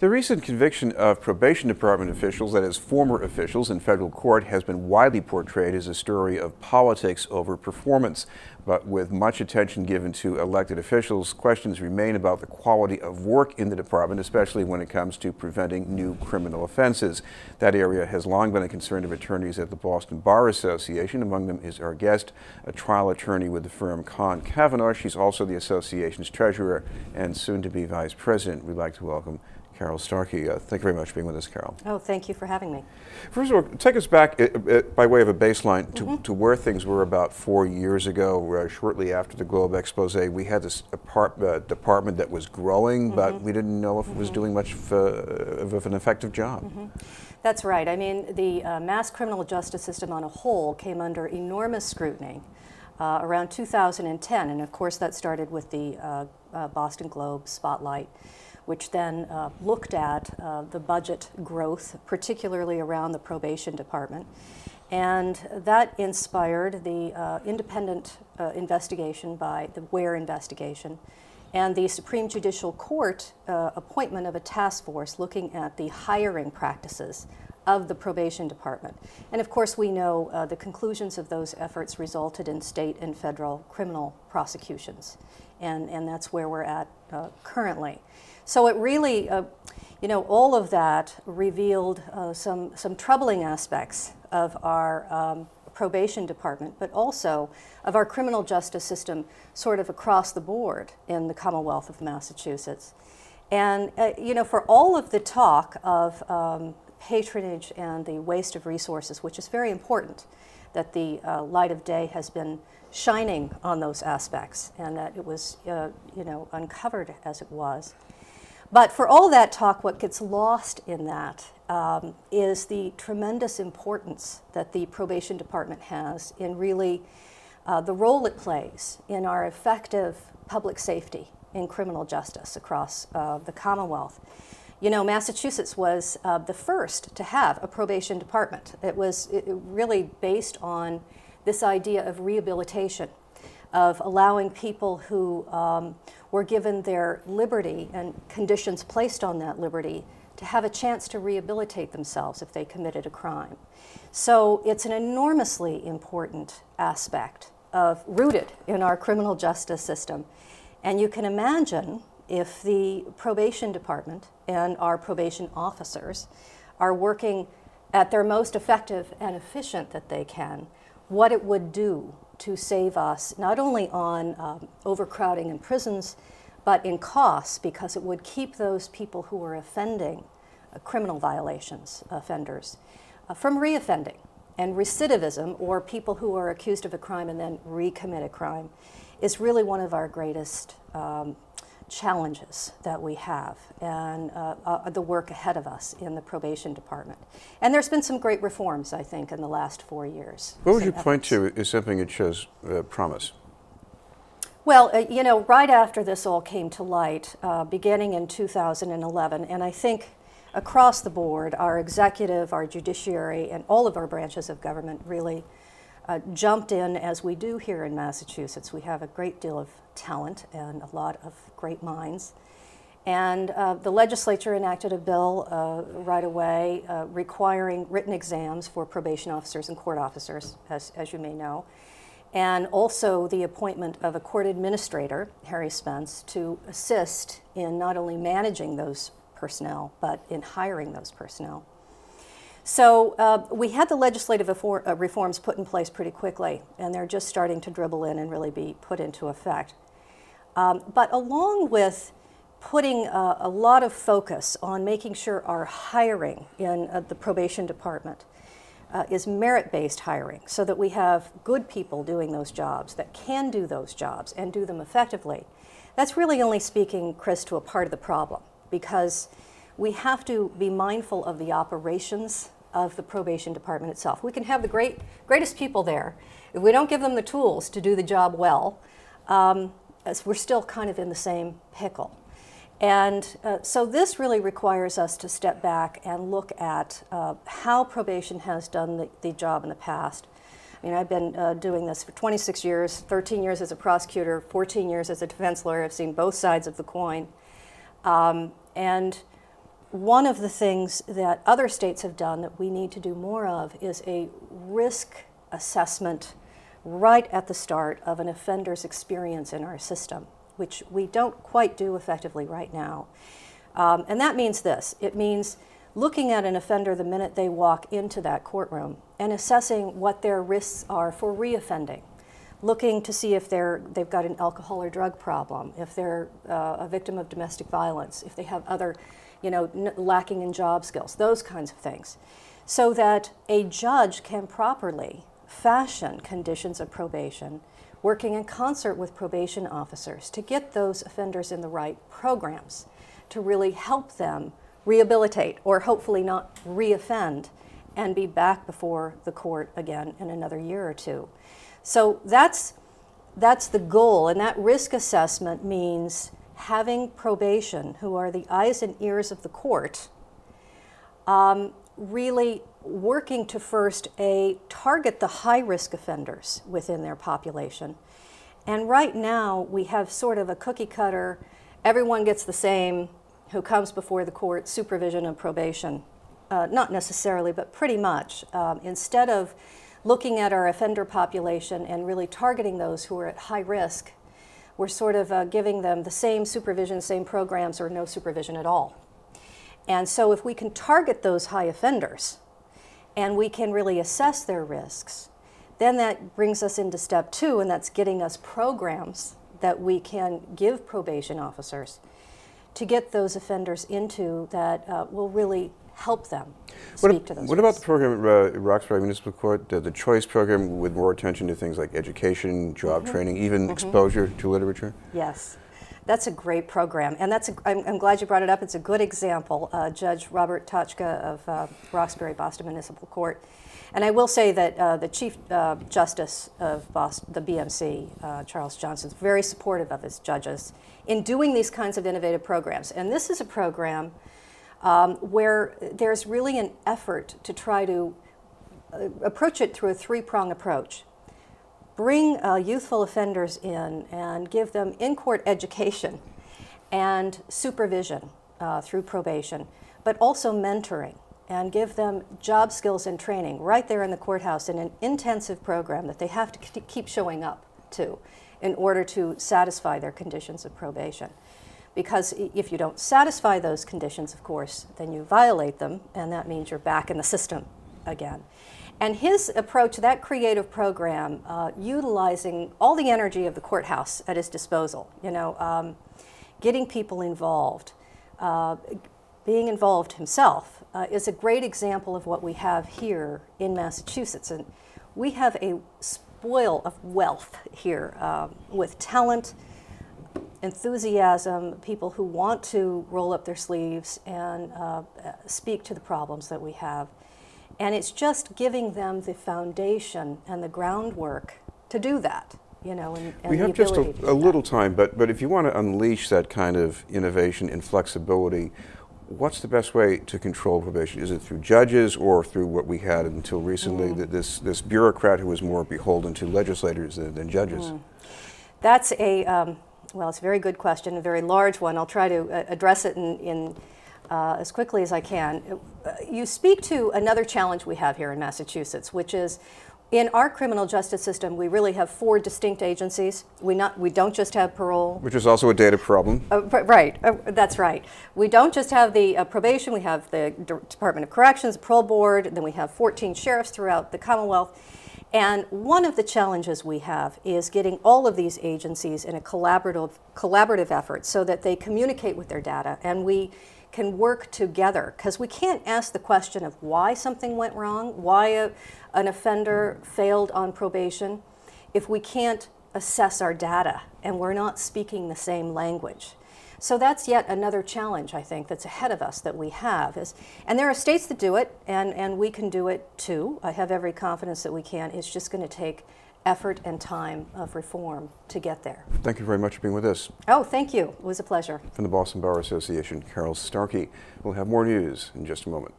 The recent conviction of probation department officials, that is, former officials in federal court, has been widely portrayed as a story of politics over performance. But with much attention given to elected officials, questions remain about the quality of work in the department, especially when it comes to preventing new criminal offenses. That area has long been a concern of attorneys at the Boston Bar Association. Among them is our guest, a trial attorney with the firm Kahn Kavanaugh. She's also the association's treasurer and soon-to-be vice president. We'd like to welcome Carol Starkey. Thank you very much for being with us, Carol. Oh, thank you for having me. First of all, take us back by way of a baseline to where things were about 4 years ago, shortly after the Globe expose. We had this department that was growing, but we didn't know if it was doing much of an effective job. That's right. I mean, the mass criminal justice system on a whole came under enormous scrutiny around 2010, and of course that started with the Boston Globe spotlight, which then looked at the budget growth, particularly around the probation department. And that inspired the independent investigation by the Ware investigation and the Supreme Judicial Court appointment of a task force looking at the hiring practices of the probation department. And of course we know the conclusions of those efforts resulted in state and federal criminal prosecutions. And that's where we're at currently. So it really, you know, all of that revealed some troubling aspects of our probation department, but also of our criminal justice system sort of across the board in the Commonwealth of Massachusetts. And, you know, for all of the talk of patronage and the waste of resources, which is very important, that the light of day has been shining on those aspects and that it was, you know, uncovered as it was. But for all that talk, what gets lost in that is the tremendous importance that the probation department has in really the role it plays in our effective public safety in criminal justice across the Commonwealth. You know, Massachusetts was the first to have a probation department. It was really based on this idea of rehabilitation, of allowing people who were given their liberty and conditions placed on that liberty to have a chance to rehabilitate themselves if they committed a crime. So it's an enormously important aspect rooted in our criminal justice system. And you can imagine if the probation department and our probation officers are working at their most effective and efficient that they can, what it would do to save us not only on overcrowding in prisons, but in costs, because it would keep those people who are offending criminal violations, offenders, from reoffending. And recidivism, or people who are accused of a crime and then recommit a crime, is really one of our greatest challenges that we have, and the work ahead of us in the probation department. And there's been some great reforms, I think, in the last 4 years. What would you point to as something that shows promise? Well, you know, right after this all came to light, beginning in 2011, and I think across the board, our executive, our judiciary, and all of our branches of government really jumped in, as we do here in Massachusetts. We have a great deal of talent and a lot of great minds. And the legislature enacted a bill right away requiring written exams for probation officers and court officers, as you may know, and also the appointment of a court administrator, Harry Spence, to assist in not only managing those personnel, but in hiring those personnel. So we had the legislative reforms put in place pretty quickly, and they're just starting to dribble in and really be put into effect. But along with putting a lot of focus on making sure our hiring in the probation department is merit-based hiring, so that we have good people doing those jobs, that can do those jobs and do them effectively, that's really only speaking, Chris, to a part of the problem, because we have to be mindful of the operations of the probation department itself. We can have the greatest people there. If we don't give them the tools to do the job well, we're still kind of in the same pickle. And so this really requires us to step back and look at how probation has done the job in the past. I mean, I've been doing this for 26 years, 13 years as a prosecutor, 14 years as a defense lawyer. I've seen both sides of the coin. And one of the things that other states have done that we need to do more of is a risk assessment right at the start of an offender's experience in our system, which we don't quite do effectively right now. And that means this. It means looking at an offender the minute they walk into that courtroom and assessing what their risks are for reoffending, looking to see if they've got an alcohol or drug problem, if they're a victim of domestic violence, if they have other, lacking in job skills, those kinds of things, so that a judge can properly fashion conditions of probation, working in concert with probation officers to get those offenders in the right programs to really help them rehabilitate or hopefully not reoffend and be back before the court again in another year or two. So that's the goal, and that risk assessment means having probation, who are the eyes and ears of the court, really working to first target the high-risk offenders within their population. And right now we have sort of a cookie cutter, everyone gets the same who comes before the court, supervision of probation. Not necessarily, but pretty much. Instead of looking at our offender population and really targeting those who are at high risk, we're sort of giving them the same supervision, same programs, or no supervision at all. And so if we can target those high offenders and we can really assess their risks, then that brings us into step 2, and that's getting us programs that we can give probation officers to get those offenders into that will really help them speak to those. What about the program at Roxbury Municipal Court, the choice program with more attention to things like education, job training, even exposure to literature? Yes, that's a great program, and I'm glad you brought it up. It's a good example. Judge Robert Tochka of Roxbury Boston Municipal Court. And I will say that the Chief Justice of Boston, the BMC, Charles Johnson, is very supportive of his judges in doing these kinds of innovative programs. And this is a program where there's really an effort to try to approach it through a 3-prong approach. Bring youthful offenders in and give them in-court education and supervision through probation, but also mentoring, and give them job skills and training right there in the courthouse in an intensive program that they have to keep showing up to in order to satisfy their conditions of probation. Because if you don't satisfy those conditions, of course, then you violate them, and that means you're back in the system again. And his approach, that creative program, utilizing all the energy of the courthouse at his disposal, getting people involved, being involved himself, is a great example of what we have here in Massachusetts. And we have a spoil of wealth here with talent, enthusiasm, people who want to roll up their sleeves and speak to the problems that we have. And it's just giving them the foundation and the groundwork to do that, and we have just a little time, but if you want to unleash that kind of innovation and flexibility, what's the best way to control probation? Is it through judges or through what we had until recently, this bureaucrat who was more beholden to legislators than judges? That's well, it's a very good question, a very large one. I'll try to address it in as quickly as I can. You speak to another challenge we have here in Massachusetts, which is in our criminal justice system, we really have 4 distinct agencies. We don't just have parole. Which is also a data problem. Right, that's right. We don't just have the probation, we have the Department of Corrections, the parole board, then we have 14 sheriffs throughout the Commonwealth. And one of the challenges we have is getting all of these agencies in a collaborative effort so that they communicate with their data and we can work together, because we can't ask the question of why something went wrong, why an offender failed on probation, if we can't assess our data and we're not speaking the same language. So that's yet another challenge, I think, that's ahead of us that we have. And there are states that do it, and we can do it too. I have every confidence that we can. It's just going to take effort and time of reform to get there. Thank you very much for being with us. Oh, thank you. It was a pleasure. From the Boston Bar Association, Carol Starkey. We'll have more news in just a moment.